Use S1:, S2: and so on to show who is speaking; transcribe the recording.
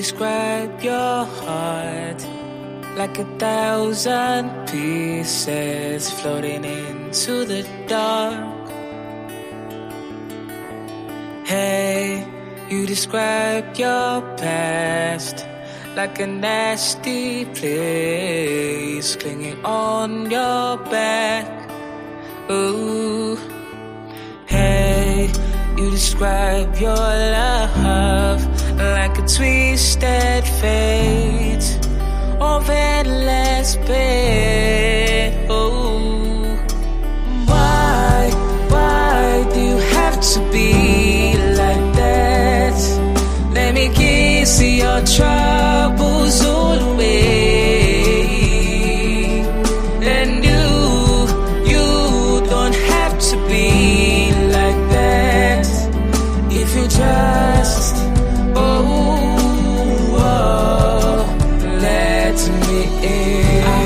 S1: describe your heart like 1,000 pieces floating into the dark. Hey, you describe your past like a nasty place clinging on your back. Ooh. Hey, you describe your love like a twisted fate of endless pain. Oh, why do you have to be like that? Let me kiss your troubles all away. And you don't have to be like that if you just let me in.